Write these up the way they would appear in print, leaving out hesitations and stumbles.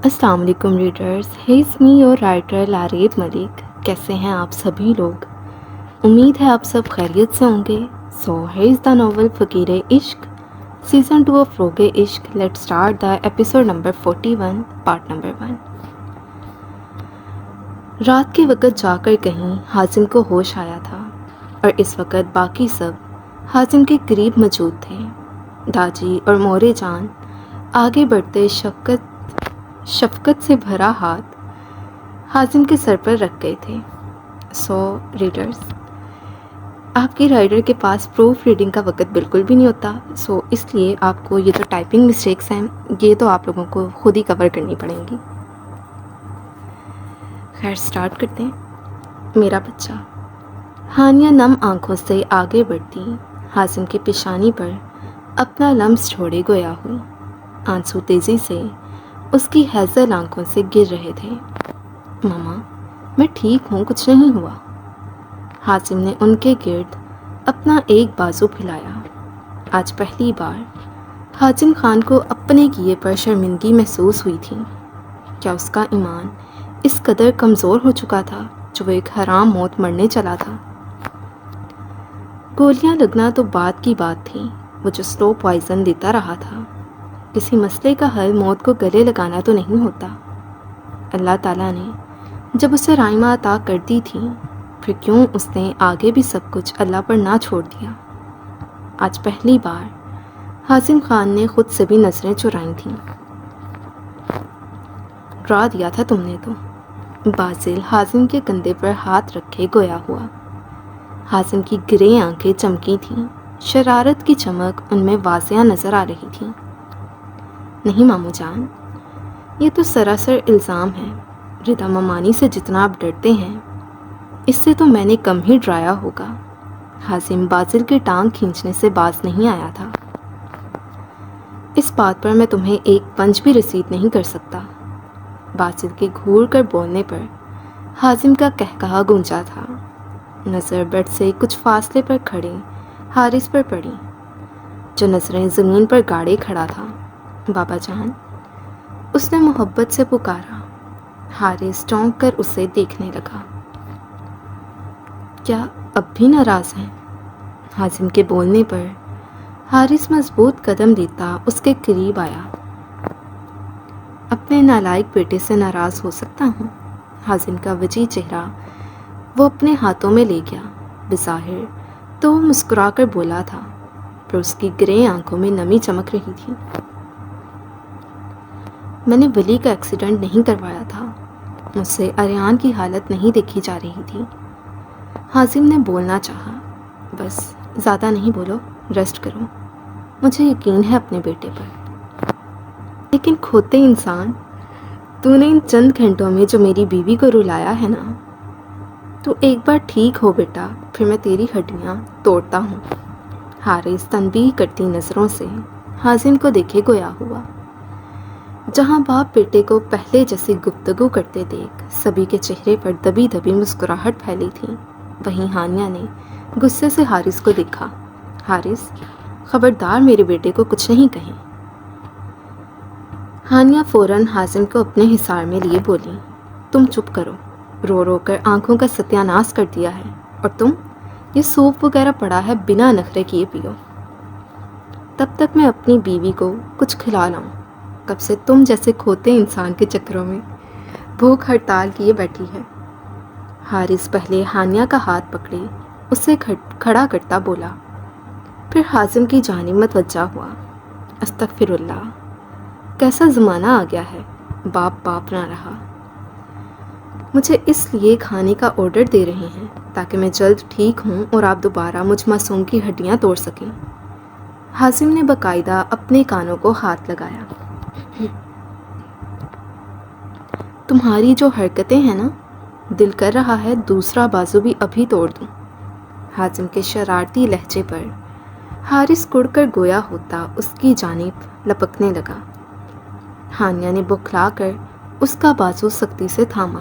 السلام علیکم readers, has می اور رائٹر لارید ملک. کیسے ہیں آپ سبھی لوگ؟ امید ہے آپ سب خیریت سے ہوں گے. سو ہیز دا ناول فقیر عشق سیزن 2 آف روگ عشق. Let start the episode number 41 part number 1. رات کے وقت جا کر کہیں حازم کو ہوش آیا تھا اور اس وقت باقی سب حازم کے قریب موجود تھے. داجی اور مورے جان آگے بڑھتے شفقت سے بھرا ہاتھ حازم کے سر پر رکھ گئے تھے. سو ریڈرز، آپ کی رائڈر کے پاس پروف ریڈنگ کا وقت بالکل بھی نہیں ہوتا. سو اس لیے آپ کو یہ جو ٹائپنگ مسٹیکس ہیں یہ تو آپ لوگوں کو خود ہی کور کرنی پڑیں گی. خیر سٹارٹ کرتے ہیں. میرا بچہ. ہانیہ نم آنکھوں سے آگے بڑھتی حازم کی پیشانی پر اپنا لمس چھوڑے گویا ہوئی. آنسو تیزی سے اس کی ہیزل آنکھوں سے گر رہے تھے. ماما میں ٹھیک ہوں، کچھ نہیں ہوا. حازم نے ان کے گرد اپنا ایک بازو پھیلایا. آج پہلی بار حازم خان کو اپنے کیے پر شرمندگی محسوس ہوئی تھی. کیا اس کا ایمان اس قدر کمزور ہو چکا تھا جو وہ ایک حرام موت مرنے چلا تھا؟ گولیاں لگنا تو بات کی بات تھی، وہ جو سلو پوائزن دیتا رہا تھا. کسی مسئلے کا حل موت کو گلے لگانا تو نہیں ہوتا. اللہ تعالیٰ نے جب اسے رائمہ عطا کر دی تھی پھر کیوں اس نے آگے بھی سب کچھ اللہ پر نہ چھوڑ دیا؟ آج پہلی بار حازم خان نے خود سے بھی نظریں چرائیں تھیں. ڈرا دیا تھا تم نے تو. بازل حازم کے کندھے پر ہاتھ رکھے گویا ہوا. حازم کی گرے آنکھیں چمکی تھیں، شرارت کی چمک ان میں واضح نظر آ رہی تھی. نہیں مامو جان، یہ تو سراسر الزام ہے. ردا ممانی سے جتنا آپ ڈرتے ہیں اس سے تو میں نے کم ہی ڈرایا ہوگا. حازم بازل کی ٹانگ کھینچنے سے باز نہیں آیا تھا. اس بات پر میں تمہیں ایک پنچ بھی رسید نہیں کر سکتا. بازل کے گھور کر بولنے پر حازم کا قہقہا گونجا تھا. نظر بیڈ سے کچھ فاصلے پر کھڑے حارث پر پڑی جو نظریں زمین پر گاڑے کھڑا تھا. بابا جان، اس نے محبت سے پکارا. حارث چونک کر اسے دیکھنے لگا. کیا اب بھی ناراض ہیں؟ حازم کے بولنے پر حارث مضبوط قدم لیتا اس کے قریب آیا. اپنے نالائق بیٹے سے ناراض ہو سکتا ہوں؟ حازم کا وجیح چہرہ وہ اپنے ہاتھوں میں لے گیا. بظاہر تو وہ مسکرا کر بولا تھا پر اس کی گرے آنکھوں میں نمی چمک رہی تھی. میں نے ولی کا ایکسیڈنٹ نہیں کروایا تھا. مجھ سے اریان کی حالت نہیں دیکھی جا رہی تھی. حازم نے بولنا چاہا. بس زیادہ نہیں بولو، ریسٹ کرو. مجھے یقین ہے اپنے بیٹے پر. لیکن کھوتے انسان، تو نے ان چند گھنٹوں میں جو میری بیوی کو رلایا ہے نا، تو ایک بار ٹھیک ہو بیٹا پھر میں تیری ہڈیاں توڑتا ہوں. حارث تنبیہ کرتی نظروں سے حازم کو دیکھے گویا ہوا. جہاں باپ بیٹے کو پہلے جیسی گفتگو کرتے دیکھ سبھی کے چہرے پر دبی دبی مسکراہٹ پھیلی تھی، وہیں ہانیہ نے غصے سے حارث کو دیکھا. حارث، خبردار میرے بیٹے کو کچھ نہیں کہیں. ہانیہ فوراً حازم کو اپنے حصار میں لیے بولی. تم چپ کرو، رو رو کر آنکھوں کا ستیاناش کر دیا ہے. اور تم یہ سوپ وغیرہ پڑا ہے، بنا نخرے کیے پیو. تب تک میں اپنی بیوی کو کچھ کھلا لاؤں. کب سے تم جیسے کھوتے انسان کے چکروں میں بھوک ہڑتال کیے بیٹھی ہے. حارث پہلے ہانیہ کا ہاتھ پکڑے اسے کھڑا کرتا بولا، پھر حازم کی جانب متوجہ ہوا. استغفر اللہ، کیسا زمانہ آ گیا ہے، باپ باپ نہ رہا. مجھے اس لیے کھانے کا آرڈر دے رہے ہیں تاکہ میں جلد ٹھیک ہوں اور آپ دوبارہ مجھ معصوم کی ہڈیاں توڑ سکیں. حازم نے باقاعدہ اپنے کانوں کو ہاتھ لگایا. تمہاری جو حرکتیں ہیں نا، دل کر رہا ہے دوسرا بازو بھی ابھی توڑ دوں. حازم کے شرارتی لہجے پر حارث کڑ کر گویا ہوتا اس کی جانب لپکنے لگا. ہانیہ نے بکھلا کر اس کا بازو سختی سے تھاما.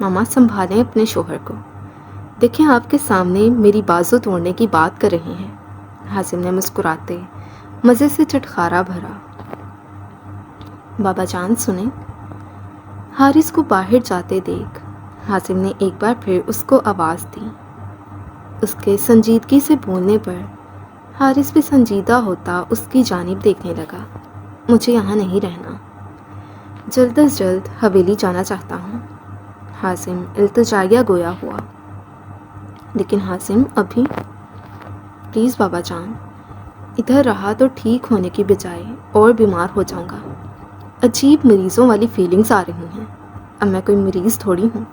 ماما سنبھالیں اپنے شوہر کو، دیکھیں آپ کے سامنے میری بازو توڑنے کی بات کر رہے ہیں. حازم نے مسکراتے مزے سے چٹخارا بھرا. بابا جان سنیں۔ حارث کو باہر جاتے دیکھ حازم نے ایک بار پھر اس کو آواز دی۔ اس کے سنجیدگی سے بولنے پر حارث بھی سنجیدہ ہوتا اس کی جانب دیکھنے لگا۔ مجھے یہاں نہیں رہنا، جلد از جلد حویلی جانا چاہتا ہوں۔ حازم التجائیہ گویا ہوا۔ لیکن حازم ابھی، پلیز بابا جان، ادھر رہا تو ٹھیک ہونے کی بجائے اور بیمار ہو جاؤں گا۔ عجیب مریضوں والی فیلنگز آ رہی ہیں۔ اب میں کوئی مریض تھوڑی ہوں۔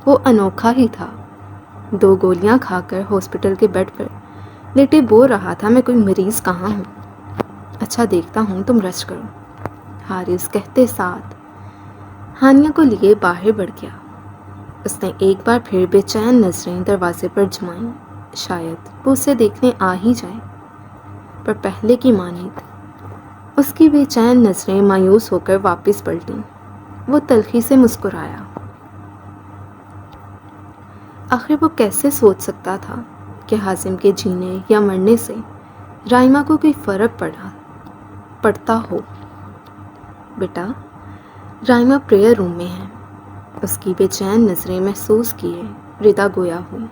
وہ انوکھا ہی تھا، 2 گولیاں کھا کر ہاسپٹل کے بیڈ پر لیٹے بول رہا تھا میں کوئی مریض کہاں ہوں۔ اچھا دیکھتا ہوں تم ریسٹ کرو، حارث کہتے ساتھ ہانیہ کو لیے باہر بڑھ گیا۔ اس نے ایک بار پھر بے چین نظریں دروازے پر جمائیں، شاید وہ اسے دیکھنے آ ہی جائے، پر پہلے کی مانند اس کی بے چین نظریں مایوس ہو کر واپس پلٹیں۔ وہ تلخی سے مسکرایا۔ آخر وہ کیسے سوچ سکتا تھا کہ حازم کے جینے یا مرنے سے رائما کو کوئی فرق پڑتا ہو۔ بیٹا، رائما پریئر روم میں ہے۔ اس کی بے چین نظریں محسوس کیے ردا گویا ہوئی۔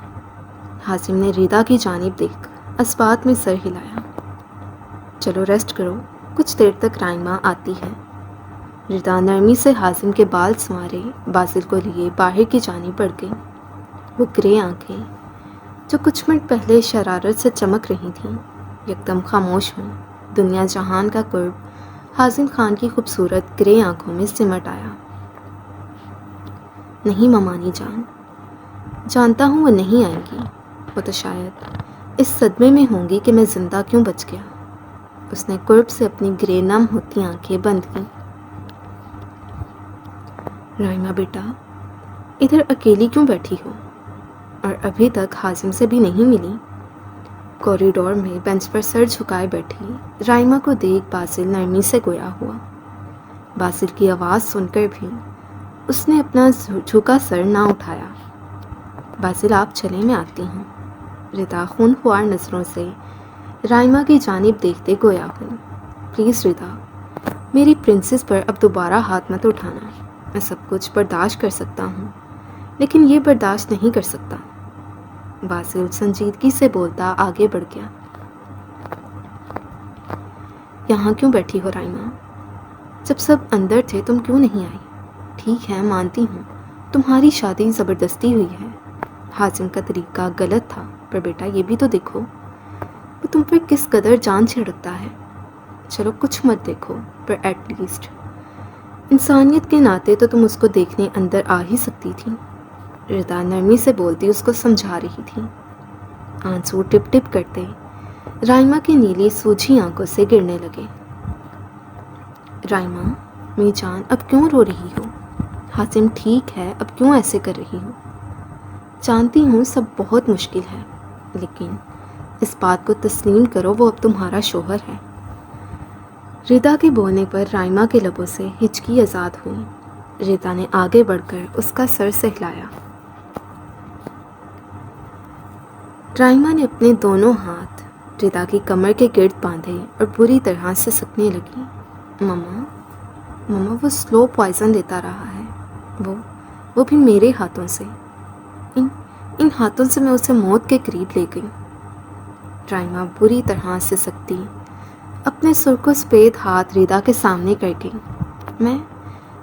حازم نے ردا کی جانب دیکھ اسبات میں سر ہلایا۔ چلو ریسٹ کرو، کچھ دیر تک رائما آتی ہے۔ ردا نرمی سے حازم کے بال سنوارے باسل کو لیے باہر کی جانب بڑھ گئی۔ وہ گرے آنکھیں جو کچھ منٹ پہلے شرارت سے چمک رہی تھیں یکدم خاموش ہوئیں۔ دنیا جہان کا قرب حازم خان کی خوبصورت گرے آنکھوں میں سمٹ آیا۔ نہیں ممانی جان، جانتا ہوں وہ نہیں آئیں گی۔ وہ تو شاید اس صدمے میں ہوں گی کہ میں زندہ کیوں بچ گیا۔ اس نے قرب سے اپنی گرے نم ہوتی آنکھیں بند کیں۔ رائما بیٹا، ادھر اکیلی کیوں بیٹھی ہو؟ اور ابھی تک حازم سے بھی نہیں ملی؟ کوریڈور میں بینچ پر سر جھکائے بیٹھی رائما کو دیکھ باسل نرمی سے گویا ہوا۔ باسل کی آواز سن کر بھی اس نے اپنا جھکا سر نہ اٹھایا۔ باسل آپ چلیں، میں آتی ہوں۔ ردا خون خوار نظروں سے رائما کی جانب دیکھتے گویا ہوئی۔ پلیز ردا، میری پرنسس پر اب دوبارہ ہاتھ مت اٹھانا۔ میں سب کچھ برداشت کر سکتا ہوں، لیکن یہ برداشت نہیں کر سکتا۔ باسل سنجیدگی سے بولتا آگے بڑھ گیا۔ یہاں کیوں بیٹھی ہو رائما؟ جب سب اندر تھے تم کیوں نہیں آئی؟ ٹھیک ہے، مانتی ہوں تمہاری شادی زبردستی ہوئی ہے، حازم کا طریقہ غلط تھا، پر بیٹا یہ بھی تو دیکھو وہ تم پر کس قدر جان چھڑکتا ہے۔ چلو کچھ مت دیکھو، پر ایٹ لیسٹ انسانیت کے ناطے تو تم اس کو دیکھنے اندر آ ہی سکتی تھی۔ ردا نرمی سے بولتی اس کو سمجھا رہی تھی۔ آنسو ٹپ ٹپ کرتے رائما کی نیلی سوجھی آنکھوں سے گرنے لگے۔ رائما میری جان، اب کیوں رو رہی ہو؟ حازم ٹھیک ہے، اب کیوں ایسے کر رہی ہو؟ جانتی ہوں سب بہت مشکل ہے، لیکن اس بات کو تسلیم کرو وہ اب تمہارا شوہر ہے۔ ردا کے بولنے پر رائما کے لبوں سے ہچکی آزاد ہوئی۔ ردا نے آگے بڑھ کر اس کا سر سہلایا۔ رائما نے اپنے دونوں ہاتھ ردا کی کمر کے گرد باندھے اور بری طرح سے سکنے لگی۔ مما وہ سلو پوائزن لیتا رہا ہے، وہ بھی میرے ہاتھوں سے۔ ان ہاتھوں سے میں اسے موت کے قریب لے گئی۔ رائما بری طرح سے سکتی اپنے سرخ و سفید ہاتھ ردا کے سامنے کر گئی۔ میں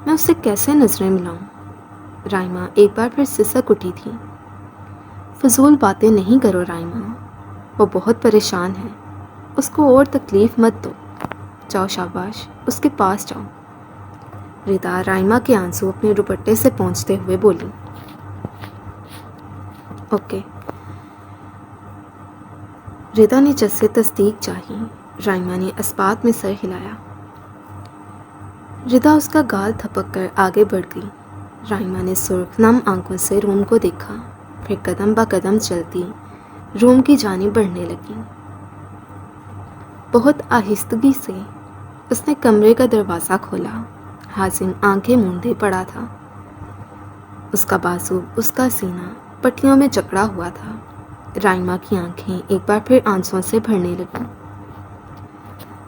اسے کیسے نظریں ملاؤں؟ رائما ایک بار پھر سسک اٹھی تھی۔ فضول باتیں نہیں کرو رائما، وہ بہت پریشان ہے، اس کو اور تکلیف مت دو۔ جاؤ شاباش، اس کے پاس جاؤ۔ ردا رائما کے آنسو اپنے دوپٹے سے پونچھتے ہوئے بولی۔ اوکے۔ ردا نے جس سے تصدیق چاہی، رائما نے اسبات میں سر ہلایا۔ ردا اس کا گال تھپک کر آگے بڑھ گئی۔ رائما نے سرخ نم آنکھوں سے روم کو دیکھا، پھر قدم با قدم چلتی روم کی جانب بڑھنے لگی۔ بہت آہستگی سے اس نے کمرے کا دروازہ کھولا۔ حازم آنکھیں مونڈے پڑا تھا۔ اس کا بازو، اس کا سینہ پٹیوں میں جکڑا ہوا تھا۔ رائما کی آنکھیں ایک بار پھر آنسوؤں سے بھرنے لگیں۔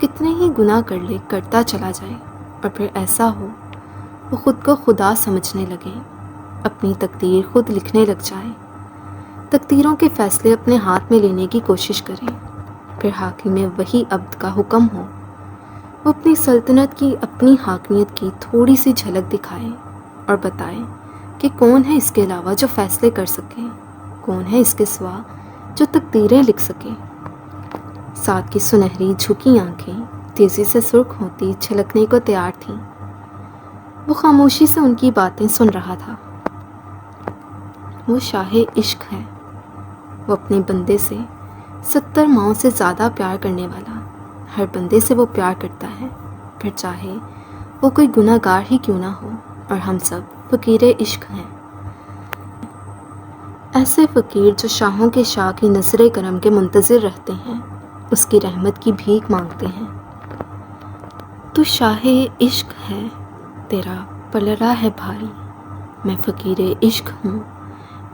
کتنے ہی گناہ کر لے کرتا چلا جائے اور پھر ایسا ہو وہ خود کو خدا سمجھنے لگے، اپنی تقدیر خود لکھنے لگ جائے، تقدیروں کے فیصلے اپنے ہاتھ میں لینے کی کوشش کرے، پھر حاکم وہی عبد کا حکم ہو، وہ اپنی سلطنت کی، اپنی حاکمیت کی تھوڑی سی جھلک دکھائے اور بتائے کہ کون ہے اس کے علاوہ جو فیصلے کر سکے، کون ہے اس کے سوا جو تقدیریں لکھ سکے۔ سعد کی سنہری جھکی آنکھیں تیزی سے سرخ ہوتی چھلکنے کو تیار تھیں۔ وہ خاموشی سے ان کی باتیں سن رہا تھا۔ وہ شاہ عشق ہے، وہ اپنے بندے سے 70 ماؤں سے زیادہ پیار کرنے والا، ہر بندے سے وہ پیار کرتا ہے، پھر چاہے وہ کوئی گناہ گار ہی کیوں نہ ہو، اور ہم سب فقیر عشق ہیں، ایسے فقیر جو شاہوں کے شاہ کی نظر کرم کے منتظر رہتے ہیں، اس کی رحمت کی بھیک مانگتے ہیں۔ تو شاہ عشق ہے، تیرا پلڑا ہے بھاری، میں فقیر عشق ہوں،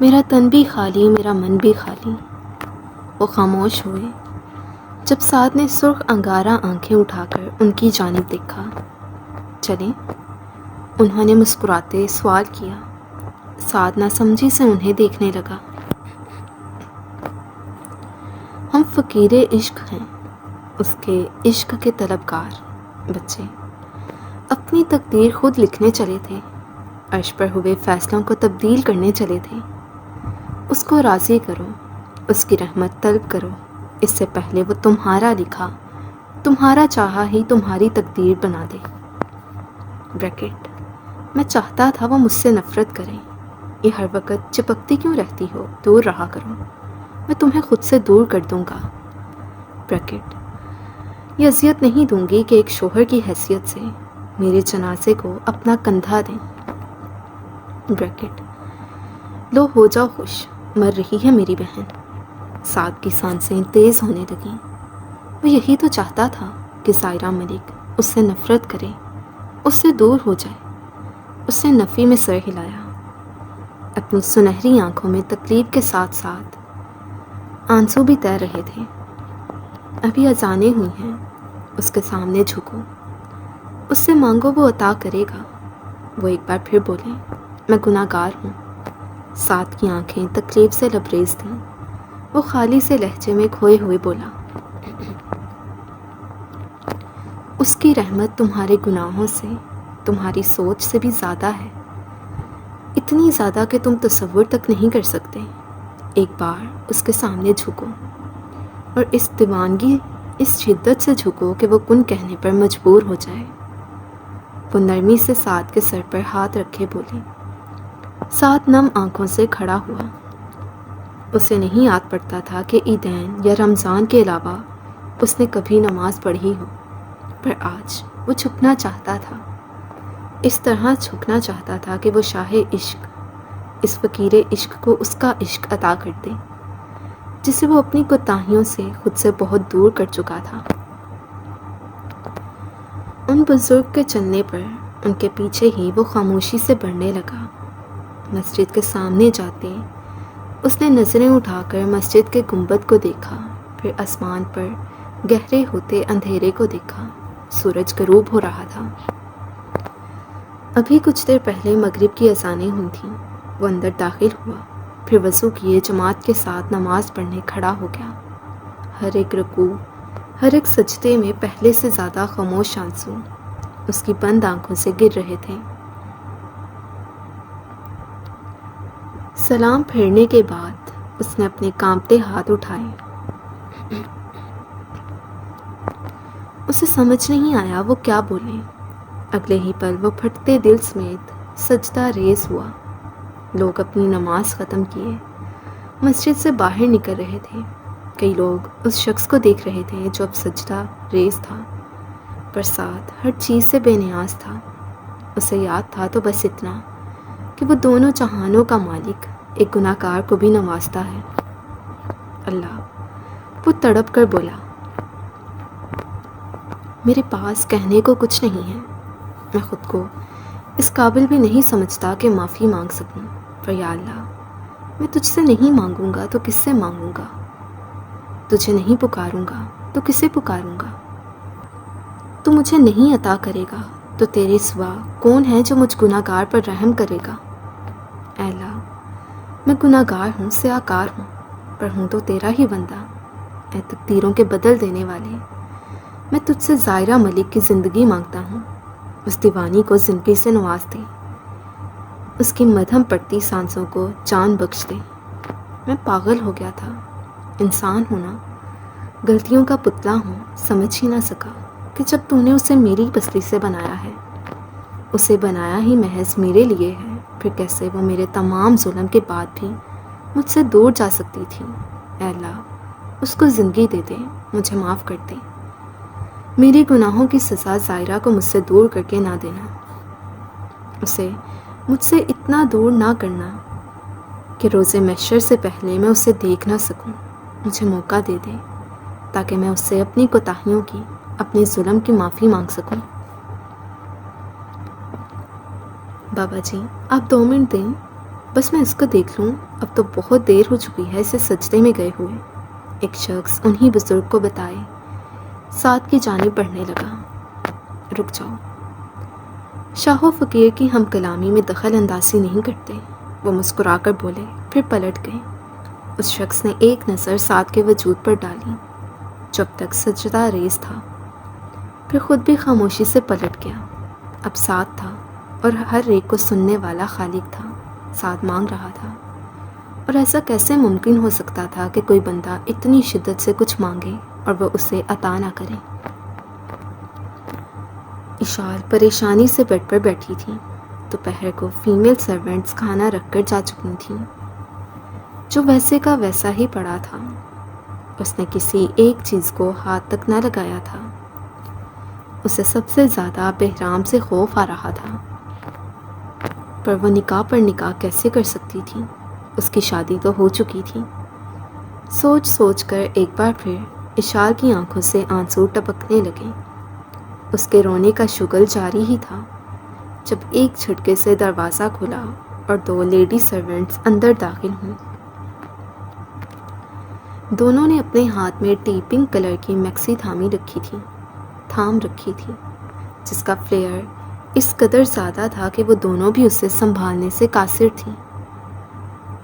میرا تن بھی خالی، میرا من بھی خالی۔ وہ خاموش ہوئے جب سعد نے سرخ انگارہ آنکھیں اٹھا کر ان کی جانب دیکھا۔ چلیں؟ انہوں نے مسکراتے سوال کیا۔ سعد ناسمجھی سے انہیں دیکھنے لگا۔ ہم فقیر عشق ہیں، اس کے عشق کے طلبگار بچے، اپنی تقدیر خود لکھنے چلے تھے، عرش پر ہوئے فیصلوں کو تبدیل کرنے چلے تھے۔ اس کو راضی کرو، اس کی رحمت طلب کرو، اس سے پہلے وہ تمہارا لکھا، تمہارا چاہا ہی تمہاری تقدیر بنا دے۔ بریکٹ، میں چاہتا تھا وہ مجھ سے نفرت کریں، یہ ہر وقت چپکتی کیوں رہتی ہو، دور رہا کرو، میں تمہیں خود سے دور کر دوں گا۔ بریکٹ، یہ اذیت نہیں دوں گی کہ ایک شوہر کی حیثیت سے میرے جنازے کو اپنا کندھا دیں۔ بریکٹ، لو ہو جاؤ خوش، مر رہی ہے میری بہن۔ سعد کی سانسیں تیز ہونے لگیں۔ وہ یہی تو چاہتا تھا کہ ظاہرہ ملک اس سے نفرت کرے، اس سے دور ہو جائے۔ اس نے نفی میں سر ہلایا۔ اپنی سنہری آنکھوں میں تکلیف کے ساتھ ساتھ آنسو بھی تیر رہے تھے۔ ابھی اذانیں ہوئی ہیں، اس کے سامنے جھکو، اس سے مانگو، وہ عطا کرے گا۔ وہ ایک بار پھر بولے، میں گناہ گار ہوں۔ سعد کی آنکھیں تکلیف سے لبریز تھیں۔ وہ خالی سے لہجے میں کھوئے ہوئے بولا، اس کی رحمت تمہارے گناہوں سے، تمہاری سوچ سے بھی زیادہ ہے، اتنی زیادہ کہ تم تصور تک نہیں کر سکتے۔ ایک بار اس کے سامنے جھکو، اور اس دیوانگی، اس شدت سے جھکو کہ وہ کن کہنے پر مجبور ہو جائے۔ وہ نرمی سے سعد کے سر پر ہاتھ رکھے بولے۔ سعد نم آنکھوں سے کھڑا ہوا۔ اسے نہیں یاد پڑتا تھا کہ عیدین یا رمضان کے علاوہ اس نے کبھی نماز پڑھی ہو، پر آج وہ جھکنا چاہتا تھا، اس طرح جھکنا چاہتا تھا کہ وہ شاہ عشق، اس فقیر عشق کو اس کا عشق عطا کر دے، جسے وہ اپنی کوتاہیوں سے خود سے بہت دور کر چکا تھا۔ ان بزرگ کے چلنے پر ان کے پیچھے ہی وہ خاموشی سے بڑھنے لگا۔ مسجد کے سامنے جاتے اس نے نظریں اٹھا کر مسجد کے گنبد کو دیکھا، پھر آسمان پر گہرے ہوتے اندھیرے کو دیکھا۔ سورج غروب ہو رہا تھا۔ ابھی کچھ دیر پہلے مغرب کی اذانیں ہوئی تھیں۔ وہ اندر داخل ہوا، پھر وضو کیے جماعت کے ساتھ نماز پڑھنے کھڑا ہو گیا۔ ہر ایک رکوع، ہر ایک سجدے میں پہلے سے زیادہ خاموش آنسو اس کی بند آنکھوں سے گر رہے تھے۔ سلام پھیرنے کے بعد اس نے اپنے کانپتے ہاتھ اٹھائے۔ اسے سمجھ نہیں آیا وہ کیا بولے۔ اگلے ہی پل وہ پھٹتے دل سمیت سجدہ ریز ہوا۔ لوگ اپنی نماز ختم کیے مسجد سے باہر نکل رہے تھے۔ کئی لوگ اس شخص کو دیکھ رہے تھے جو اب سجدہ ریز تھا، پر ساتھ ہر چیز سے بے نیاز تھا۔ اسے یاد تھا تو بس اتنا کہ وہ دونوں جہانوں کا مالک ایک گناہ گار کو بھی نوازتا ہے۔ اللہ، وہ تڑپ کر بولا، میرے پاس کہنے کو کچھ نہیں ہے، میں خود کو اس قابل بھی نہیں سمجھتا کہ معافی مانگ سکوں، پر یا اللہ، میں تجھ سے نہیں مانگوں گا تو کس سے مانگوں گا؟ تجھے نہیں پکاروں گا تو کسے پکاروں گا؟ تو مجھے نہیں عطا کرے گا تو تیرے سوا کون ہے جو مجھ گناہ گار پر رحم کرے گا؟ اے اللہ، میں گناہ گار ہوں، سیاہ کار ہوں، پر ہوں تو تیرا ہی بندہ۔ اے تقدیروں کے بدل دینے والے، میں تجھ سے زائرہ ملک کی زندگی مانگتا ہوں۔ اس دیوانی کو زندگی سے نواز دے، اس کی مدھم پڑتی سانسوں کو جان بخش دے۔ میں پاگل ہو گیا تھا، انسان ہونا، غلطیوں کا پتلا ہوں، سمجھ ہی نہ سکا کہ جب تو نے اسے میری پسلی سے بنایا ہے، اسے بنایا ہی محض میرے لیے ہے، پھر کیسے وہ میرے تمام ظلم کے بعد بھی مجھ سے دور جا سکتی تھی؟ اے اللہ، اس کو زندگی دے دے، مجھے معاف کر دے۔ میری گناہوں کی سزا زائرہ کو مجھ سے دور کر کے نہ دینا، اسے مجھ سے اتنا دور نہ کرنا کہ روز محشر سے پہلے میں اسے دیکھ نہ سکوں۔ مجھے موقع دے دے تاکہ میں اس سے اپنی کوتاہیوں کی، اپنے ظلم کی معافی مانگ سکوں۔ بابا جی، آپ 2 منٹ دیں، بس میں اس کو دیکھ لوں، اب تو بہت دیر ہو چکی ہے اسے سجدے میں گئے ہوئے۔ ایک شخص انہی بزرگ کو بتائے ساتھ کی جانب بڑھنے لگا۔ رک جاؤ، شاہ و فقیر کی ہم کلامی میں دخل اندازی نہیں کرتے، وہ مسکرا کر بولے، پھر پلٹ گئے۔ اس شخص نے ایک نظر سعد کے وجود پر ڈالی جو اب تک سجدہ ریز تھا، پھر خود بھی خاموشی سے پلٹ گیا۔ اب سعد تھا اور ہر ایک کو سننے والا خالق تھا۔ سعد مانگ رہا تھا، اور ایسا کیسے ممکن ہو سکتا تھا کہ کوئی بندہ اتنی شدت سے کچھ مانگے اور وہ اسے عطا نہ کرے؟ اشار پریشانی سے بیڈ پر بیٹھی تھی۔ دوپہر کو فیمیل سرونٹس کھانا رکھ کر جا چکی تھیں، جو ویسے کا ویسا ہی پڑا تھا۔ اس نے کسی ایک چیز کو ہاتھ تک نہ لگایا تھا۔ اسے سب سے زیادہ بحرام سے خوف آ رہا تھا، پر وہ نکاح پر نکاح کیسے کر سکتی تھی؟ اس کی شادی تو ہو چکی تھی۔ سوچ سوچ کر ایک بار پھر اشار کی آنکھوں سے آنسو ٹپکنے لگے۔ اس کے رونے کا شغل جاری ہی تھا جب ایک جھٹکے سے دروازہ کھلا اور 2 لیڈی سرونٹس اندر داخل ہوئیں۔ دونوں نے اپنے ہاتھ میں ٹی پنک کلر کی میکسی تھام رکھی تھی، جس کا فلیئر اس قدر زیادہ تھا کہ وہ دونوں بھی اسے سنبھالنے سے قاصر تھیں۔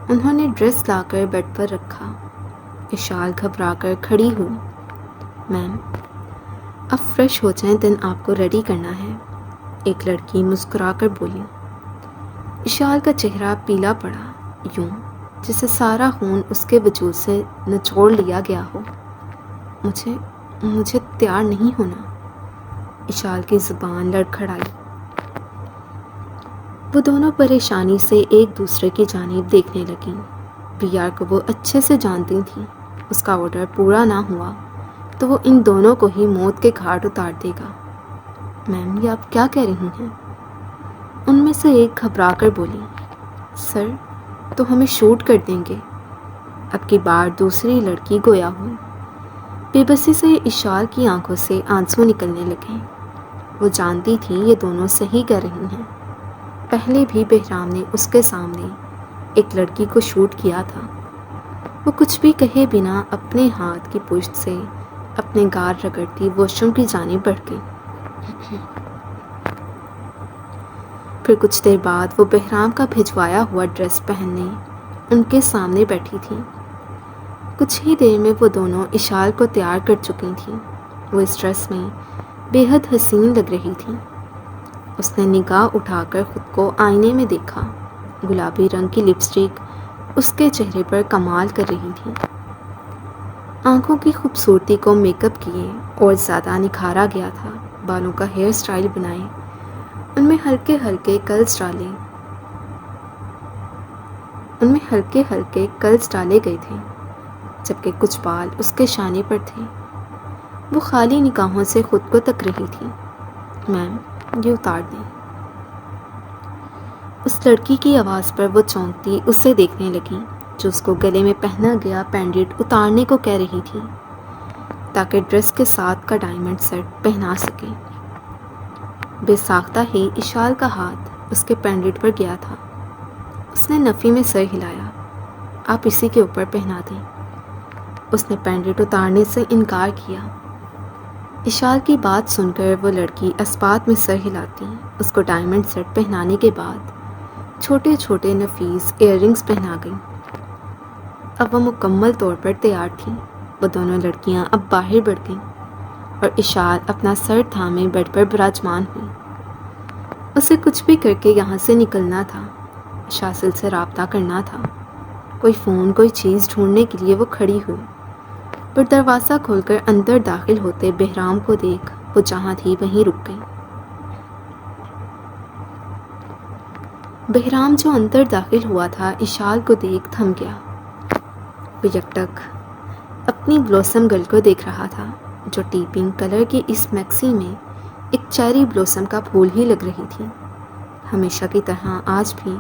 انہوں نے ڈریس لا کر بیڈ پر رکھا۔ اشار گھبرا کر کھڑی ہوئی۔ میم، اب فریش ہو جائیں، دن آپ کو ریڈی کرنا ہے، ایک لڑکی مسکرا کر بولی۔ اشار کا چہرہ پیلا پڑا، یوں جسے سارا خون اس کے وجود سے نچوڑ لیا گیا ہو۔ مجھے تیار نہیں ہونا، اشار کی زبان لڑکھڑائی۔ وہ دونوں پریشانی سے ایک دوسرے کی جانب دیکھنے لگیں۔ پی آر کو وہ اچھے سے جانتی تھیں، اس کا آرڈر پورا نہ ہوا تو وہ ان دونوں کو ہی موت کے گھاٹ اتار دے گا۔ میم، یہ آپ کیا کہہ رہی ہیں؟ ان میں سے ایک گھبرا کر بولی، سر تو ہمیں شوٹ کر دیں گے۔ اب کی بار دوسری لڑکی گویا ہوئی۔ بے بسی سے اشار کی آنکھوں سے آنسو نکلنے لگے۔ وہ جانتی تھی یہ دونوں صحیح کہہ رہی ہیں۔ پہلے بھی بہرام نے اس کے سامنے ایک لڑکی کو شوٹ کیا تھا۔ وہ کچھ بھی کہے بنا اپنے ہاتھ کی پشت سے اپنے گار رگڑتی واش روم کی جانب بڑھ گئی۔ پھر کچھ دیر بعد وہ بہرام کا بھجوایا ہوا ڈریس پہننے ان کے سامنے بیٹھی تھی۔ کچھ ہی دیر میں وہ دونوں اشار کو تیار کر چکی تھیں۔ وہ اس ڈریس میں بے حد حسین لگ رہی تھی۔ اس نے نگاہ اٹھا کر خود کو آئینے میں دیکھا۔ گلابی رنگ کی لپسٹک اس کے چہرے پر کمال کر رہی تھی۔ آنکھوں کی خوبصورتی کو میک اپ کیے اور زیادہ نکھارا گیا تھا۔ بالوں کا ہیئر سٹائل بنائے، ان میں ہلکے ہلکے کرلز ڈالے گئے تھے، جبکہ کچھ بال اس کے شانے پر تھے۔ وہ خالی نگاہوں سے خود کو تک رہی تھی۔ میم، یہ اتار دیں۔ اس لڑکی کی آواز پر وہ چونکتی اسے دیکھنے لگی جو اس کو گلے میں پہنا گیا پینڈنٹ اتارنے کو کہہ رہی تھی تاکہ ڈریس کے ساتھ کا ڈائمنڈ سیٹ پہنا سکے۔ بے ساختہ ہی اشار کا ہاتھ اس کے پینڈنٹ پر گیا تھا۔ اس نے نفی میں سر ہلایا، آپ اسی کے اوپر پہنا دیں۔ اس نے پینڈنٹ اتارنے سے انکار کیا۔ اشال کی بات سن کر وہ لڑکی اسبات میں سر ہلاتی اس کو ڈائمنڈ سیٹ پہنانے کے بعد چھوٹے چھوٹے نفیس ایئر رنگز پہنا گئی۔ اب وہ مکمل طور پر تیار تھیں۔ وہ دونوں لڑکیاں اب باہر بڑھ گئیں اور اشال اپنا سر تھامے بیڈ پر براجمان ہوئی۔ اسے کچھ بھی کر کے یہاں سے نکلنا تھا، شاسل سے رابطہ کرنا تھا۔ کوئی فون، کوئی چیز ڈھونڈنے کے لیے وہ کھڑی ہوئی، پر دروازہ کھول کر اندر داخل ہوتے بہرام کو دیکھ وہ جہاں تھی وہیں رک گئی۔ بہرام جو اندر داخل ہوا تھا اشال کو دیکھ تھم گیا۔ وہ یکٹک اپنی بلوسم گرل کو دیکھ رہا تھا جو ٹی پنک کلر کی اس میکسی میں ایک چیری بلوسم کا پھول ہی لگ رہی تھی۔ ہمیشہ کی طرح آج بھی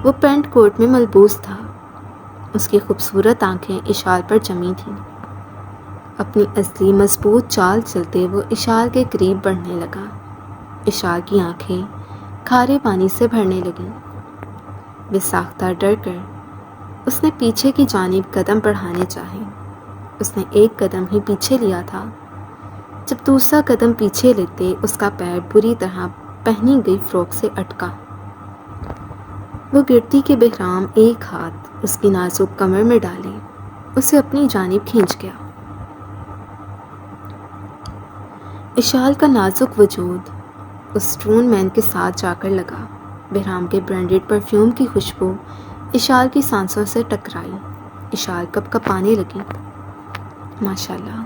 وہ پینٹ کوٹ میں ملبوس تھا۔ اس کی خوبصورت آنکھیں اشال پر جمی تھیں۔ اپنی اصلی مضبوط چال چلتے وہ اشال کے قریب بڑھنے لگا۔ اشال کی آنکھیں کھارے پانی سے بھرنے لگیں۔ بے ساختہ ڈر کر اس نے پیچھے کی جانب قدم بڑھانے چاہے۔ اس نے ایک قدم ہی پیچھے لیا تھا جب دوسرا قدم پیچھے لیتے اس کا پیر بری طرح پہنی گئی فراک سے اٹکا۔ وہ گرتی کہ بہرام ایک ہاتھ اس کی نازک کمر میں ڈالے اسے اپنی جانب کھینچ گیا۔ اشال کا نازک وجود اس اسٹون مین کے ساتھ جا کر لگا۔ بہرام کے برانڈڈ پرفیوم کی خوشبو اشال کی سانسوں سے ٹکرائی۔ اشال کپ کپانے لگی۔ ماشاءاللہ،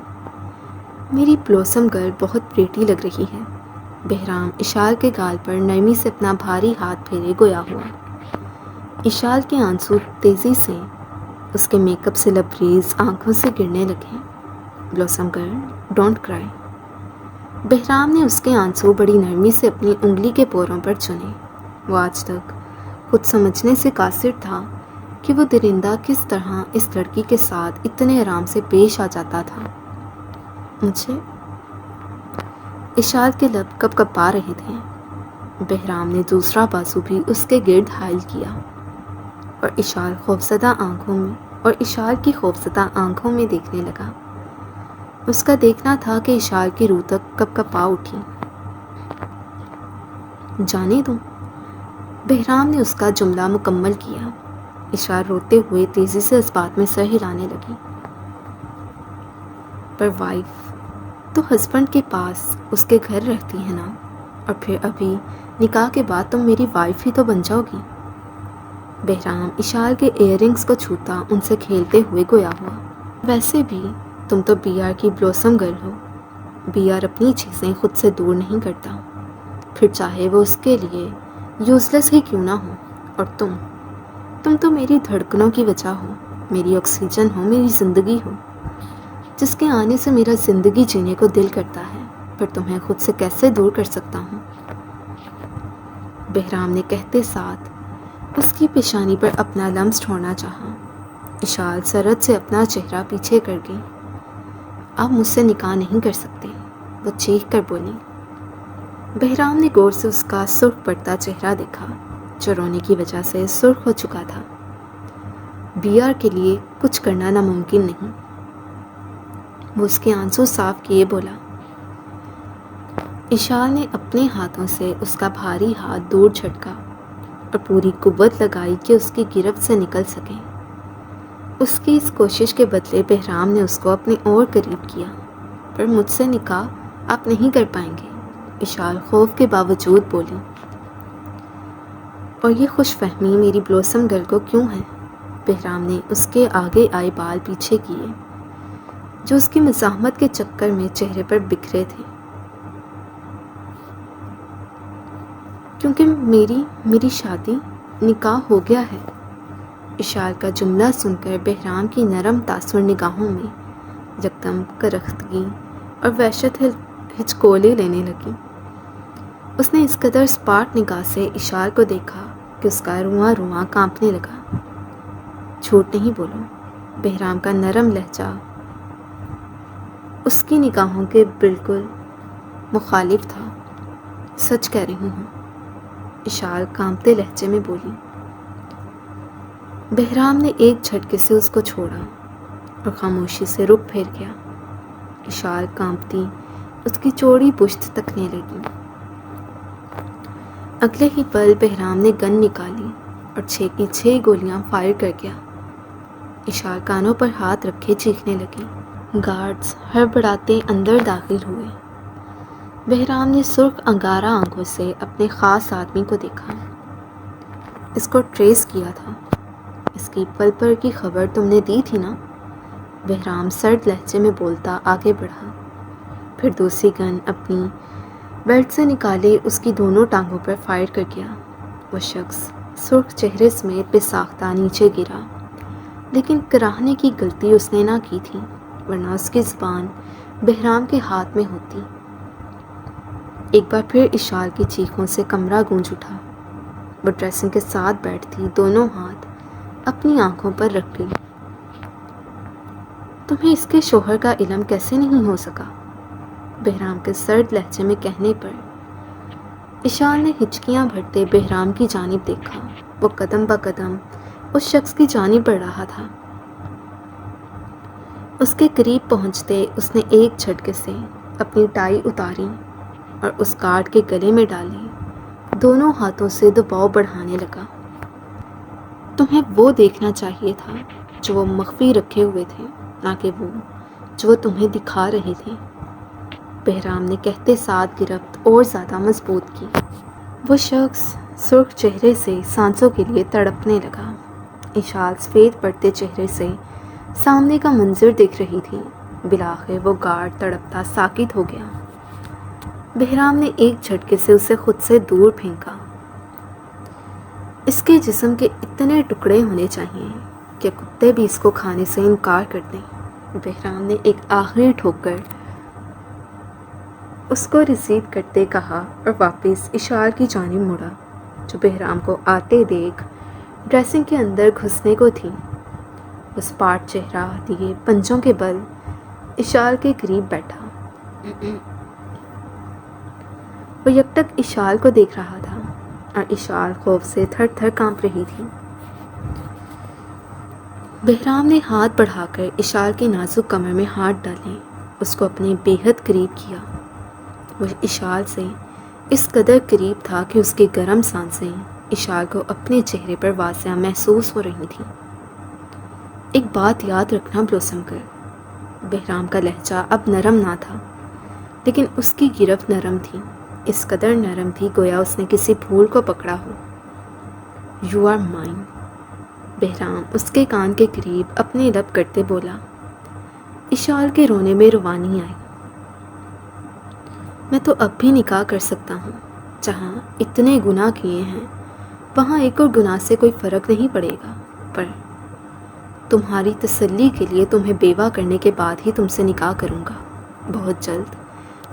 میری بلوسم گرل بہت پریٹی لگ رہی ہے۔ بہرام اشال کے گال پر نرمی سے اپنا بھاری ہاتھ پھیرے گویا ہوا۔ اشال کے آنسو تیزی سے اس کے میک اپ سے لبریز آنکھوں سے گرنے لگے۔ بلوسم گرل، ڈونٹ کرائی۔ بہرام نے اس کے آنسو بڑی نرمی سے اپنی انگلی کے پوروں پر چنے۔ وہ آج تک خود سمجھنے سے قاصر تھا کہ وہ درندہ کس طرح اس لڑکی کے ساتھ اتنے آرام سے پیش آ جاتا تھا۔ مجھے اشال کے لب کپ کپا رہے تھے۔ بہرام نے دوسرا بازو بھی اس کے گرد حائل کیا اور اشال کی خوفزدہ آنکھوں میں دیکھنے لگا۔ اس کا دیکھنا تھا کہ اشال کی روح تک کپ کپا اٹھی۔ جانے دو، بہرام نے اس کا جملہ مکمل کیا۔ اشال روتے ہوئے تیزی سے اس بات میں سر ہلانے لگی۔ پر وائف تو ہسبینڈ کے پاس اس کے گھر رہتی ہے نا، اور پھر ابھی نکاح کے بعد تم میری وائف ہی تو بن جاؤ گی۔ بہرام اشال کے ایئر رنگز کو چھوتا ان سے کھیلتے ہوئے گویا ہوا۔ ویسے بھی تم تو بی آر کی blossom girl who. Be are اپنی چیزیں خود سے دور نہیں کرتا، پھر چاہے وہ اس کے لیے یوز لیس ہی کیوں نہ ہو۔ اور تم تو میری دھڑکنوں کی وجہ ہو، میری آکسیجن ہو، میری زندگی ہو، جس کے آنے سے میرا زندگی جینے کو دل کرتا ہے، پر تمہیں خود سے کیسے دور کر سکتا ہوں۔ بہرام نے کہتے ساتھ اس کی پیشانی پر اپنا لمس چھوڑنا چاہا۔ اشال سرد سے اپنا چہرہ پیچھے کر گئی۔ آپ مجھ سے نکاح نہیں کر سکتے، وہ چیخ کر بولی۔ بہرام نے غور سے اس کا سرخ پڑتا چہرہ دیکھا جو رونے کی وجہ سے سرخ ہو چکا تھا۔ بی آر کے لیے کچھ کرنا ناممکن نہیں۔ وہ اس کے آنسو صاف کیے بولا۔ اشال نے اپنے ہاتھوں سے اس کا بھاری ہاتھ دور جھٹکا اور پوری قوت لگائی کہ اس کی گرفت سے نکل سکے۔ اس کی اس کوشش کے بدلے بہرام نے اس کو اپنے اور قریب کیا۔ پر مجھ سے نکاح آپ نہیں کر پائیں گے، اشال خوف کے باوجود بولی۔ اور یہ خوش فہمی میری بلوسم گرل کو کیوں ہے؟ بہرام نے اس کے آگے آئے بال پیچھے کیے جو اس کی مزاحمت کے چکر میں چہرے پر بکھرے تھے۔ کیونکہ میری شادی نکاح ہو گیا ہے۔ اشال کا جملہ سن کر بہرام کی نرم تاثر نگاہوں میں یکدم کرختگی اور وحشت ہچکولے لینے لگی۔ اس نے اس قدر سپاٹ نگاہ سے اشال کو دیکھا کہ اس کا رواں رواں کانپنے لگا۔ جھوٹ نہیں بولو، بہرام کا نرم لہجہ اس کی نگاہوں کے بالکل مخالف تھا۔ سچ کہہ رہی ہوں، اشال کانپتے لہجے میں بولی۔ بہرام نے ایک جھٹکے سے اس کو چھوڑا اور خاموشی سے رخ پھیر گیا۔ اشال کانپتی اس کی چوڑی پشت تکنے لگی۔ اگلے ہی پل بہرام نے گن نکالی اور 6 کی 6 گولیاں فائر کر گیا۔ اشار کانوں پر ہاتھ رکھے چیخنے لگی۔ گارڈز ہڑبڑاتے اندر داخل ہوئے۔ بہرام نے سرخ انگارہ آنکھوں سے اپنے خاص آدمی کو دیکھا۔ اس کو ٹریس کیا تھا۔ اس کی پل پر کی خبر تم نے دی تھی نا؟ بہرام سرد لہجے میں بولتا آگے بڑھا، پھر دوسری گن اپنی بیلٹ سے نکالے اس کی دونوں ٹانگوں پر فائر کر گیا۔ وہ شخص سرخ چہرے سمیت بے ساختہ نیچے گرا، لیکن کراہنے کی غلطی اس نے نہ کی تھی، ورنہ اس کی زبان بہرام کے ہاتھ میں ہوتی۔ ایک بار پھر اشار کی چیخوں سے کمرہ گونج اٹھا۔ وہ ڈریسنگ کے ساتھ بیٹھتی دونوں ہاتھ اپنی آنکھوں پر رکھ گئی۔ تمہیں اس کے شوہر کا علم کیسے نہیں ہو سکا؟ بہرام کے سرد لہجے میں کہنے پر اشار نے ہچکیاں بھرتے بہرام کی جانب دیکھا۔ وہ قدم بہ قدم اس شخص کی جانب بڑھ رہا تھا۔ اس کے قریب پہنچتے اس نے ایک جھٹکے سے اپنی ٹائی اتاری اور اس گارڈ کے گلے میں ڈالی۔ دونوں ہاتھوں سے دباؤ بڑھانے لگا۔ تمہیں وہ دیکھنا چاہیے تھا جو وہ مخفی رکھے ہوئے تھے، نہ کہ وہ جو وہ تمہیں دکھا رہے تھے، بہرام نے کہتے ساتھ گرفت اور زیادہ مضبوط کی۔ وہ شخص سرخ چہرے سے سانسوں کے لیے تڑپنے لگا۔ اشال سفید پڑتے چہرے سے سامنے کا منظر دیکھ رہی تھی۔ بالآخر وہ گارڈ تڑپتا ساکت ہو گیا۔ بہرام نے ایک جھٹکے سے اسے خود سے دور پھینکا۔ اس کے جسم کے اتنے ٹکڑے ہونے چاہیے کہ کتے بھی اس کو کھانے سے انکار کر دیں۔ بہرام نے ایک آخری ٹھوکر اس کو رسید کرتے کہا اور واپس اشار کی جانب مڑا، جو بہرام کو آتے دیکھ ڈریسنگ کے اندر گھسنے کو تھی۔ اس پاٹ چہرہ لیے پنجوں کے بل اشار کے قریب بیٹھا۔ وہ یکٹک اشال کو دیکھ رہا تھا اور اشال خوف سے تھر تھر کانپ رہی تھی۔ بہرام نے ہاتھ بڑھا کر اشال کے نازک کمر میں ہاتھ ڈالے، اس کو اپنے بے حد قریب کیا۔ وہ اشال سے اس قدر قریب تھا کہ اس کی گرم سانسیں اشال کو اپنے چہرے پر واضح محسوس ہو رہی تھیں۔ ایک بات یاد رکھنا بلوسم گر، بہرام کا لہجہ اب نرم نہ تھا، لیکن اس کی گرفت نرم تھی، اس قدر نرم تھی گویا اس نے کسی پھول کو پکڑا ہو۔ یو آر مائن، بہرام اس کے کان کے قریب اپنے لب کرتے بولا۔ اشال کے رونے میں روانی آئی۔ میں تو اب بھی نکاح کر سکتا ہوں، جہاں اتنے گناہ کیے ہیں وہاں ایک اور گناہ سے کوئی فرق نہیں پڑے گا، پر تمہاری تسلی کے لیے تمہیں بیوہ کرنے کے بعد ہی تم سے نکاح کروں گا۔ بہت جلد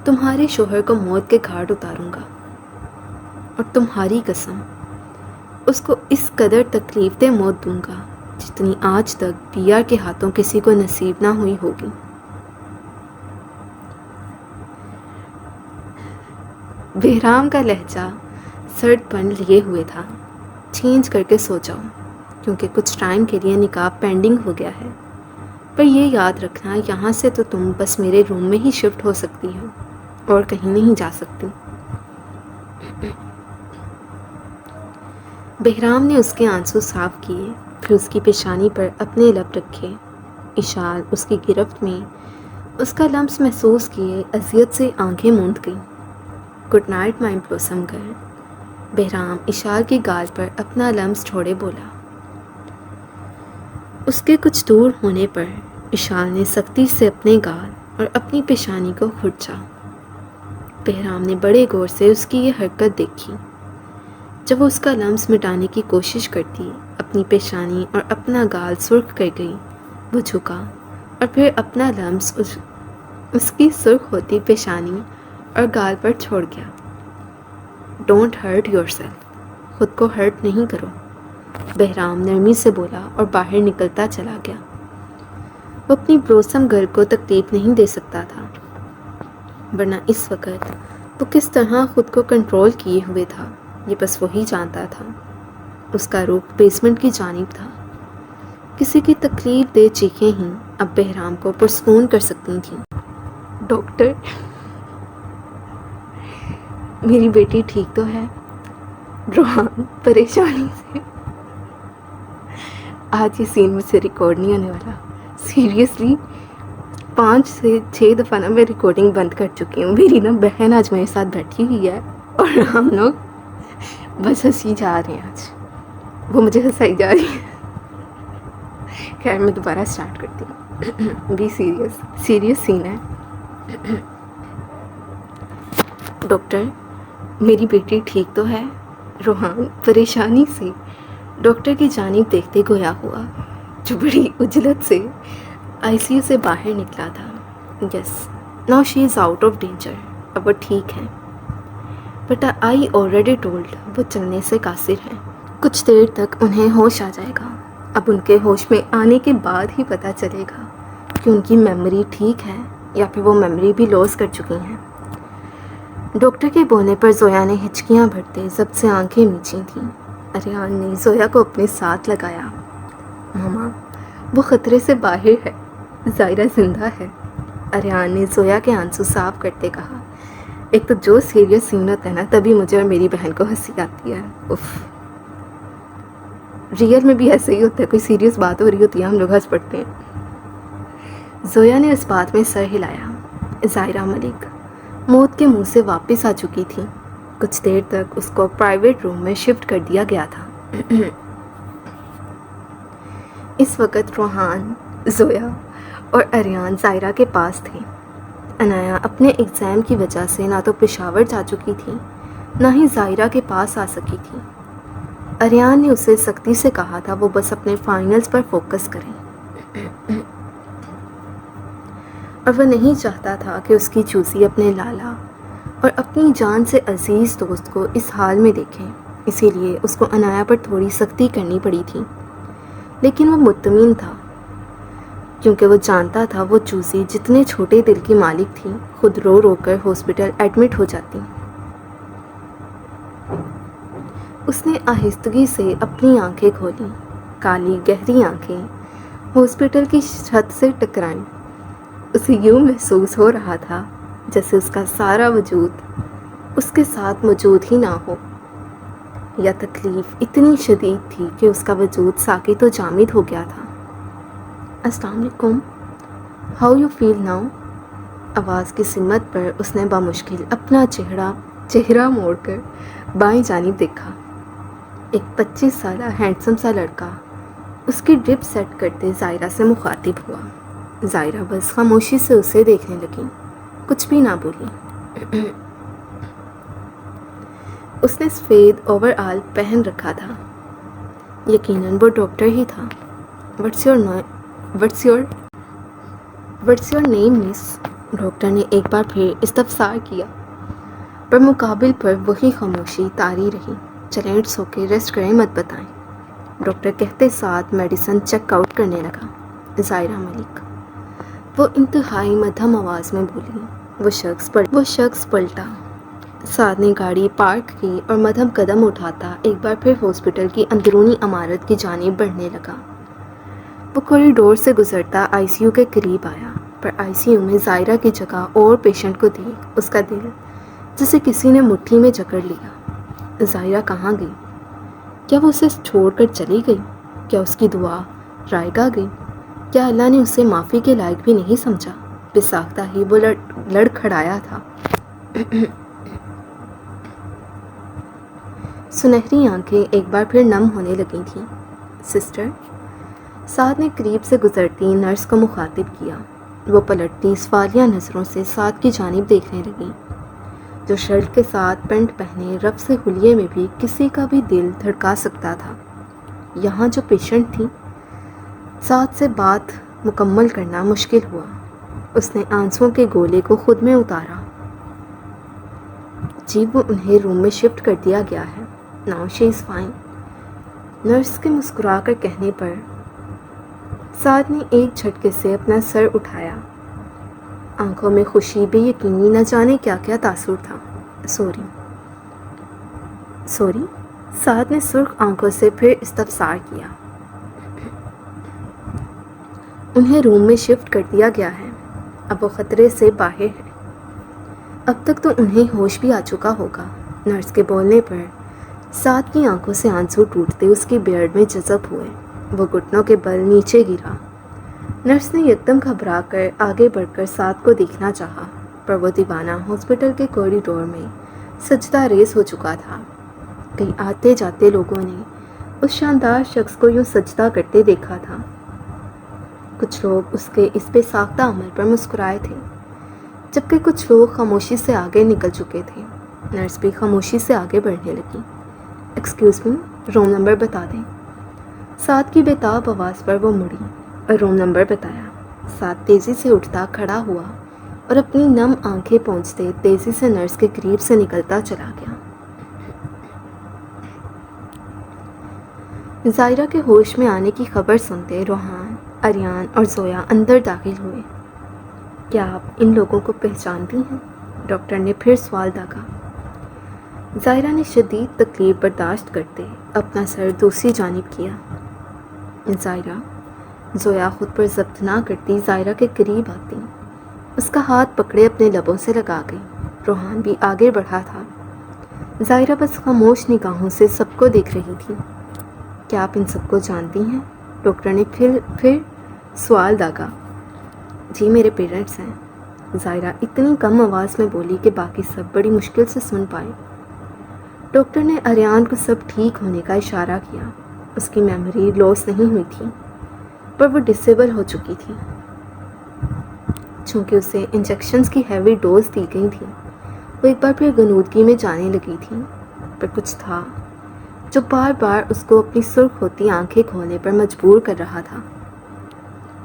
تمہارے شوہر کو موت کے گھاٹ اتاروں گا، اور تمہاری قسم اس کو اس قدر تکلیف دہ موت دوں گا جتنی آج تک بیار کے ہاتھوں کسی کو نصیب نہ ہوئی ہوگی۔ بہرام کا لہجہ سرد پن لیے ہوئے تھا۔ چینج کر کے سو جاؤ، کیونکہ کچھ ٹائم کے لیے نکاح پینڈنگ ہو گیا ہے، پر یہ یاد رکھنا یہاں سے تو تم بس میرے روم میں ہی شفٹ ہو سکتی ہو اور کہیں نہیں جا سکتی۔ بہرام نے اس کے آنسو صاف کیے، پھر اس کی پیشانی پر اپنے لب رکھے۔ اشال اس کی گرفت میں اس کا لمس محسوس کیے اذیت سے آنکھیں موند گئیں۔ گڈ نائٹ مائی بلوسم گر، بہرام اشال کی گال پر اپنا لمس چھوڑے بولا۔ اس کے کچھ دور ہونے پر اشال نے سختی سے اپنے گال اور اپنی پیشانی کو کھرچا۔ بہرام نے بڑے غور سے اس کی یہ حرکت دیکھی۔ جب وہ اس کا لمس مٹانے کی کوشش کرتی، اپنی پیشانی اور اپنا گال سرخ کر گئی، وہ جھکا اور پھر اپنا لمس اس کی سرخ ہوتی پیشانی اور گال پر چھوڑ گیا۔ ڈونٹ ہرٹ یور سیلف، خود کو ہرٹ نہیں کرو، بہرام نرمی سے بولا اور باہر نکلتا چلا گیا۔ وہ اپنی بلوسم گرل کو تکلیف نہیں دے سکتا تھا، ورنہ اس وقت وہ کس طرح خود کو کنٹرول کیے ہوئے تھا یہ بس وہی جانتا تھا۔ اس کا رخ بیسمنٹ کی جانب تھا۔ کسی کی تکلیف دہ چیخیں ہی اب بہرام کو پرسکون کر سکتی تھیں۔ ڈاکٹر، میری بیٹی ٹھیک تو ہے؟ روحان پریشانی سے، آج یہ سین مجھ سے ریکارڈ نہیں ہونے والا. سیریسلی 5 سے 6 دفعہ نا میں ریکارڈنگ بند کر چکی ہوں. میری نا بہن آج میرے ساتھ بیٹھی ہوئی ہے اور ہم لوگ بس ہنسی جا رہے ہیں. آج وہ مجھے ہنسائی جا رہی ہے. خیر میں دوبارہ اسٹارٹ کرتی ہوں. بی سیریس سین ہے. ڈاکٹر میری بیٹی ٹھیک تو ہے؟ روحان پریشانی سے ڈاکٹر کی جانب دیکھتے گویا ہوا، جو بڑی عجلت سے آئی سی یو سے باہر نکلا تھا. Yes now she is out of danger. اب وہ ٹھیک ہے. بٹ آئی آلریڈی ٹولڈ وہ چلنے سے قاصر ہیں. کچھ دیر تک انہیں ہوش آ جائے گا. اب ان کے ہوش میں آنے کے بعد ہی پتہ چلے گا کہ ان کی میموری ٹھیک ہے یا پھر وہ میموری بھی لوس کر چکی ہیں. ڈاکٹر کے بولنے پر زویا نے ہچکیاں بھرتے ضبط سے آنکھیں میچی تھیں. اریان نے زویا کو اپنے ساتھ لگایا. ماما وہ خطرے سے باہر ہے، زائرہ زندہ ہے. اریان نے زویا کے آنسو صاف کرتے کہا. ایک تو جو سیریس سین ہوتا ہے نا تبھی مجھے اور میری بہن کو ہنسی آتی ہے. اف ریئل میں بھی ایسے ہی ہوتا ہے، کوئی سیریس بات ہو رہی ہوتی ہے ہم لوگ ہنس پڑتے ہیں. زویا نے اس بات میں سر ہلایا. زائرہ ملک موت کے منہ سے واپس آ چکی تھی. کچھ دیر تک اس کو پرائیویٹ روم میں شفٹ کر دیا گیا تھا. اس وقت روحان، زویا اور اریان زائرہ کے پاس تھے. انایا اپنے ایگزام کی وجہ سے نہ تو پشاور جا چکی تھی نہ ہی زائرہ کے پاس آ سکی تھی. اریان نے اسے سختی سے کہا تھا وہ بس اپنے فائنلز پر فوکس کریں، اور وہ نہیں چاہتا تھا کہ اس کی چوسی اپنے لالا اور اپنی جان سے عزیز دوست کو اس حال میں دیکھیں. اسی لیے اس کو انایا پر تھوڑی سختی کرنی پڑی تھی. لیکن وہ مطمئن تھا کیونکہ وہ جانتا تھا وہ چوسی جتنے چھوٹے دل کی مالک تھی خود رو رو کر ہاسپٹل ایڈمٹ ہو جاتی. اس نے آہستگی سے اپنی آنکھیں کھولیں. کالی گہری آنکھیں ہاسپٹل کی چھت سے ٹکرائیں. اسے یوں محسوس ہو رہا تھا جیسے اس کا سارا وجود اس کے ساتھ موجود ہی نہ ہو، یا تکلیف اتنی شدید تھی کہ اس کا وجود ساکت و جامد ہو گیا تھا. السلام علیکم، ہاؤ یو فیل ناؤ؟ آواز کی سمت پر اس نے بامشکل اپنا چہرہ موڑ کر بائیں جانب دیکھا. ایک 25 سالہ ہینڈسم سا لڑکا اس کی ڈرپ سیٹ کرتے زائرہ سے مخاطب ہوا. زائرہ بس خاموشی سے اسے دیکھنے لگی، کچھ بھی نہ بولی. اس نے سفید اوور آل پہن رکھا تھا. یقیناً وہ ڈاکٹر ہی تھا. What's your name miss? Doctor نے ایک بار پھر استفسار کیا، پر مقابل پر وہی خاموشی طاری رہی. چلیں اٹس اوکے، ریسٹ کریں، مت بتائیں. ڈاکٹر کہتے ساتھ میڈیسن چیک آؤٹ کرنے لگا. زائرہ ملک، وہ انتہائی مدھم آواز میں بولی. وہ شخص پلٹا. ساتھ نے گاڑی پارک کی اور مدھم قدم اٹھاتا ایک بار پھر ہاسپٹل کی اندرونی عمارت کی جانب بڑھنے لگا. وہ کوریڈور سے گزرتا آئی سی یو کے قریب آیا، پر آئی سی یو میں زائرہ کی جگہ اور پیشنٹ کو دیکھ اس کا دل جسے کسی نے مٹھی میں جکڑ لیا. زائرہ کہاں گئی؟ کیا وہ اسے چھوڑ کر چلی گئی؟ کیا اس کی دعا رائے گا گئی؟ کیا اللہ نے اسے معافی کے لائق بھی نہیں سمجھا؟ بساختہ ہی وہ لڑ کھڑایا تھا. سنہری آنکھیں ایک بار پھر نم ہونے لگی تھیں. سسٹر، ساتھ نے قریب سے گزرتی نرس کو مخاطب کیا. وہ پلٹتی سوالیہ نظروں سے ساتھ کی جانب دیکھنے لگی، جو شرٹ کے ساتھ پینٹ پہنے رف سے حلیے میں بھی کسی کا بھی دل دھڑکا سکتا تھا. یہاں جو پیشنٹ تھی، ساتھ سے بات مکمل کرنا مشکل ہوا. اس نے آنسوؤں کے گولے کو خود میں اتارا. جی وہ انہیں روم میں شفٹ کر دیا گیا ہے. Now she is fine. Nurse کے مسکرا کر کہنے پر ساتھ نے ایک جھٹکے سے اپنا سر اٹھایا. آنکھوں میں خوشی بے یقینی نہ جانے کیا کیا تاثر تھا. سوری. ساتھ نے سرخ آنکھوں سے پھر استفسار کیا. انہیں روم میں شفٹ کر دیا گیا ہے. اب وہ خطرے سے باہر ہے. اب تک تو انہیں ہوش بھی آ چکا ہوگا۔ نرس کے بولنے پر سعد کی آنکھوں سے آنسو ٹوٹتے اس کی بیئرڈ میں جذب ہوئے۔ وہ گھٹنوں کے بل نیچے گرا۔ نرس نے یکدم گھبرا کر آگے بڑھ کر سعد کو دیکھنا چاہا، پر وہ دیوانہ ہاسپٹل کے کوریڈور میں سجدہ ریز ہو چکا تھا۔ کئی آتے جاتے لوگوں نے اس شاندار شخص کو یوں سجدہ کرتے دیکھا تھا۔ کچھ لوگ اس کے اس بے ساختہ عمل پر مسکرائے تھے، جبکہ کچھ لوگ خاموشی سے آگے نکل چکے تھے۔ نرس بھی خاموشی سے آگے بڑھنے لگی۔ ایکسکیوز می، روم نمبر بتا دیں۔ سعد کی بےتاب آواز پر وہ مڑی اور روم نمبر بتایا۔ سعد تیزی سے اٹھتا کھڑا ہوا اور اپنی نم آنکھیں پہنچتے تیزی سے نرس کے قریب سے نکلتا چلا گیا۔ زائرہ کے ہوش میں آنے کی خبر سنتے روحان، اریان اور زویا اندر داخل ہوئے۔ کیا آپ ان لوگوں کو پہچانتی ہیں؟ ڈاکٹر نے پھر سوال داغا۔ زائرہ نے شدید تکلیف برداشت کرتے اپنا سر دوسری جانب کیا۔ زائرہ، زویا خود پر ضبط نہ کرتی زائرہ کے قریب آتی، اس کا ہاتھ پکڑے اپنے لبوں سے لگا گئی۔ روحان بھی آگے بڑھا تھا۔ زائرہ بس خاموش نگاہوں سے سب کو دیکھ رہی تھی۔ کیا آپ ان سب کو جانتی ہیں؟ ڈاکٹر نے پھر سوال داغا۔ جی، میرے پیرنٹس ہیں، زائرہ اتنی کم آواز میں بولی کہ باقی سب بڑی مشکل سے سن پائے۔ ڈاکٹر نے اریان کو سب ٹھیک ہونے کا اشارہ کیا۔ اس کی میموری لاس نہیں ہوئی تھی، پر وہ ڈسیبل ہو چکی تھی۔ چونکہ اسے انجیکشنز کی ہیوی ڈوز دی گئی تھی، وہ ایک بار پھر غنودگی میں جانے لگی تھی، پر کچھ تھا جو بار بار اس کو اپنی سرخ ہوتی آنکھیں کھولنے پر مجبور کر رہا تھا۔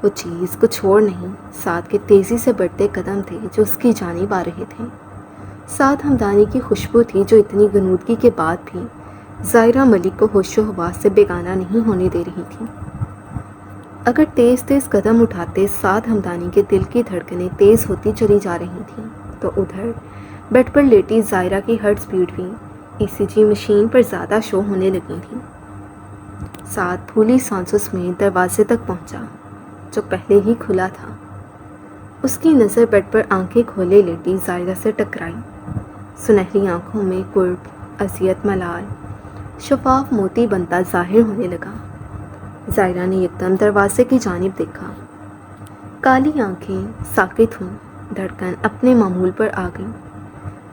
وہ چیز کچھ اور نہیں، سعد کے تیزی سے بڑھتے قدم تھے جو اس کی جانب آ رہے تھے۔ سعد ہمدانی کی خوشبو تھی جو اتنی غنودگی کے بعد بھی زائرہ ملک کو ہوش و حواس سے بیگانہ نہیں ہونے دے رہی تھی۔ اگر تیز تیز قدم اٹھاتے سعد ہمدانی کے دل کی دھڑکنیں تیز ہوتی چلی جا رہی تھیں، تو ادھر بیڈ پر لیٹی زائرہ کی ہارٹ سپیڈ بھی ECG مشین پر زیادہ شو ہونے لگی تھی۔ سعد پھولی سانسوں میں دروازے تک پہنچا جو پہلے ہی کھلا تھا۔ اس کی نظر بیڈ پر آنکھیں کھولے لیٹی زائرہ سے ٹکرائی۔ سنہری آنکھوں میں قرب، اذیت، ملال شفاف موتی بنتا ظاہر ہونے لگا۔ زائرہ نے یکدم دروازے کی جانب دیکھا۔ کالی آنکھیں ساکت ہوئیں، دھڑکن اپنے معمول پر آ گئی۔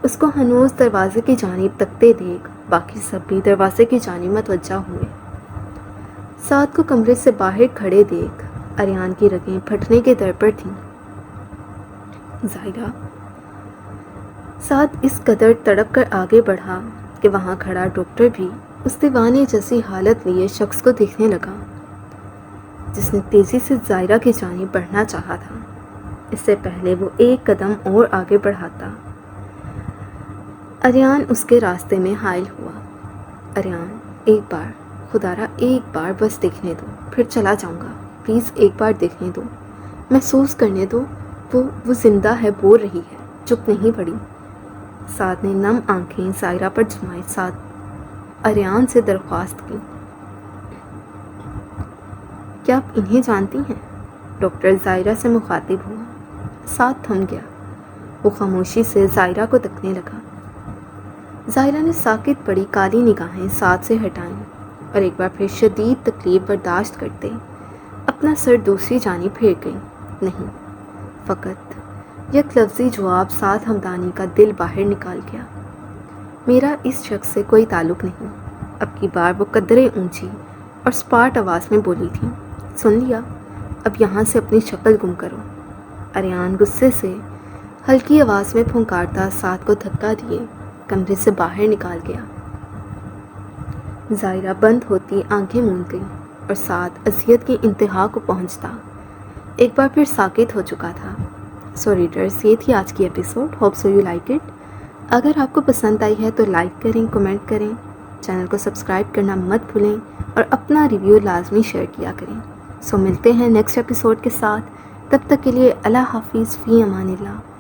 اس کو ہنوز دروازے کی جانب تکتے دیکھ باقی سب بھی دروازے کی جانب متوجہ ہوئے۔ سعد کو کمرے سے باہر کھڑے دیکھ اریان کی رگیں پھٹنے کے در پر تھیں۔ زائرہ، سعد اس قدر تڑپ کر آگے بڑھا کہ وہاں کھڑا ڈاکٹر بھی اس دیوانے جیسی حالت لیے شخص کو دیکھنے لگا جس نے تیزی سے زائرہ کی جانب بڑھنا چاہا تھا۔ اس سے پہلے وہ ایک قدم اور آگے بڑھاتا، اریان اس کے راستے میں حائل ہوا۔ اریان، ایک بار، خدارا ایک بار بس دیکھنے دو، پھر چلا جاؤں گا، پلیز ایک بار دیکھنے دو، محسوس کرنے دو، وہ زندہ ہے، بول رہی ہے، چپ نہیں پڑی۔ سعد نے نم آنکھیں زائرہ پر جمائے ساتھ اریان سے درخواست کی۔ کیا آپ انہیں جانتی ہیں؟ ڈاکٹر زائرہ سے مخاطب ہوا۔ سعد تھم گیا۔ وہ خاموشی سے زائرہ کو تکنے لگا۔ زائرہ نے ساکت پڑی کالی نگاہیں سعد سے ہٹائیں اور ایک بار پھر شدید تکلیف برداشت کرتے اپنا سر دوسری جانب پھیر گئی۔ نہیں، فقط یک لفظی جواب سعد ہمدانی کا دل باہر نکال گیا۔ میرا اس شخص سے کوئی تعلق نہیں۔ اب کی بار وہ قدرے اونچی اور سپاٹ آواز میں بولی تھی۔ سن لیا، اب یہاں سے اپنی شکل گم کرو۔ اریان غصے سے ہلکی آواز میں پھنکارتا سعد کو دھکا دیے کمرے سے باہر نکال گیا۔ زائرہ بند ہوتی آنکھیں موند گئی اور سعد اذیت کی انتہا کو پہنچتا ایک بار پھر ساکت ہو چکا تھا۔ سو ریڈرز، یہ تھی آج کی episode. Hope so you like it. اگر آپ کو پسند آئی ہے تو لائک کریں، کمنٹ کریں، چینل کو سبسکرائب کرنا مت بھولیں اور اپنا ریویو لازمی شیئر کیا کریں۔ سو ملتے ہیں نیکسٹ ایپیسوڈ کے ساتھ، تب تک کے لیے اللہ حافظ، فی امان اللہ۔